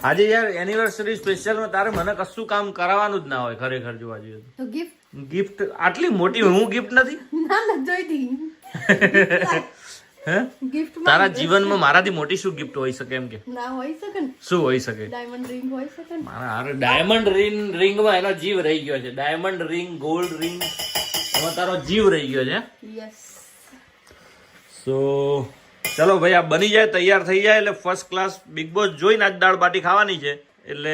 આજે યાર એનિવર્સરી સ્પેશિયલમાં તારે મને કશું કામ કરાવવાનું જ ના હોય ખરેખર જોવા જઈએ તો ગિફ્ટ આટલી મોટી હું ગિફ્ટ નથી ના જોઈતી હે ગિફ્ટ તારા જીવનમાં મારાથી મોટી શું ગિફ્ટ હોઈ શકે એમ કે ના હોઈ શકે ને શું હોઈ શકે ડાયમંડ રિંગ હોઈ શકે ને મારા અરે ડાયમંડ રિંગમાં એનો જીવ રહી ગયો છે ડાયમંડ રિંગ ગોલ્ડ રિંગ એમાં તારો જીવ રહી ગયો છે યસ સો ચલો ભાઈ આ બની જાય તૈયાર થઈ જાય એટલે ફર્સ્ટ ક્લાસ બિગ બોસ જોઈને આજ દાળ બાટી ખાવાની છે એટલે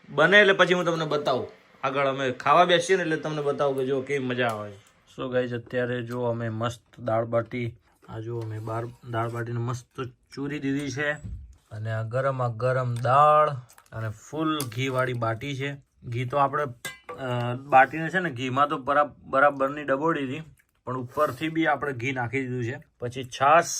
બને એટલે પછી હું તમને બતાવું આગળ અમે ખાવા બેસીએ ને એટલે તમને બતાવું કે જો કેવી મજા આવે સો ગાઈઝ અત્યારે જો અમે મસ્ત દાળ બાટી આ જો અમે દાળ બાટીને મસ્ત ચૂરી દીધી છે અને આ ગરમ દાળ અને ફૂલ ઘી વાળી બાટી છે ઘી તો આપણે બાટીને છે ને ઘીમાં તો બરાબરની ડબોડી હતી પણ ઉપરથી બી આપણે ઘી નાખી દીધું છે પછી છાશ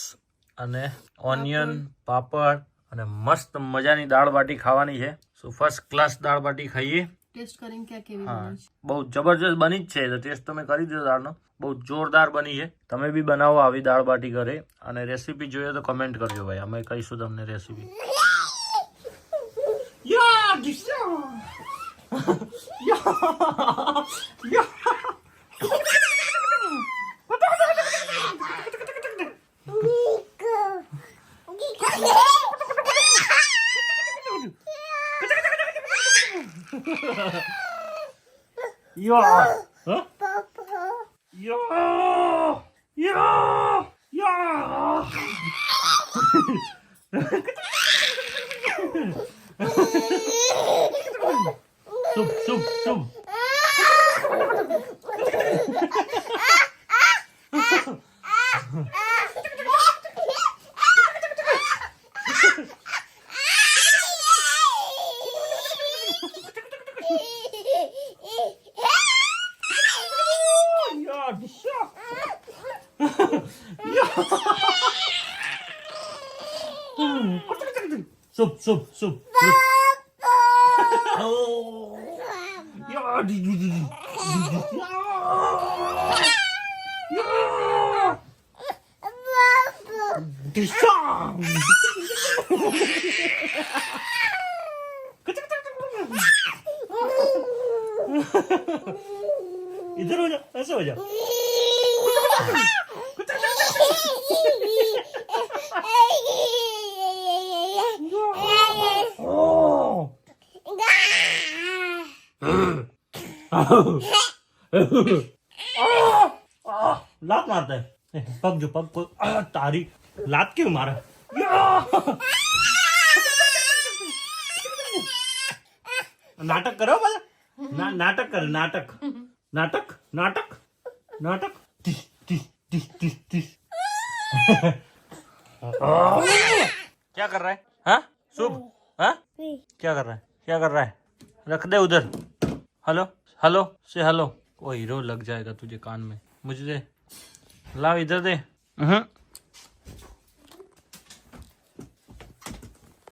અને ઓનિયન પાપડ અને મસ્ત મજાની દાળ બાટી ખાવાની છે સો ફર્સ્ટ ક્લાસ દાળ બાટી ખાઈએ ટેસ્ટ કરીને ક્યાં કેવી હા બની છે બહુ જબરજસ્ત બની જ છે તો ટેસ્ટ તમે કરી દીધો દાળનો બહુ જોરદાર બની છે તમે બી બનાવો આવી દાળ બાટી ઘરે અને રેસીપી જોઈએ તો કમેન્ટ કરજો ભાઈ અમે કહીશું તમને રેસીપી Soup. Soup. इधर हो जा ऐसे हो जा लात मारता है पग जो पग तारी लात क्यों मारा नाटक करो भला नाटक कर नाटक क्या कर रहा है हाँ शुभ हाँ क्या कर रहा है रख दे उधर हेलो से हेलो वो हीरो लग जाएगा तुझे कान में मुझे दे लाओ इधर दे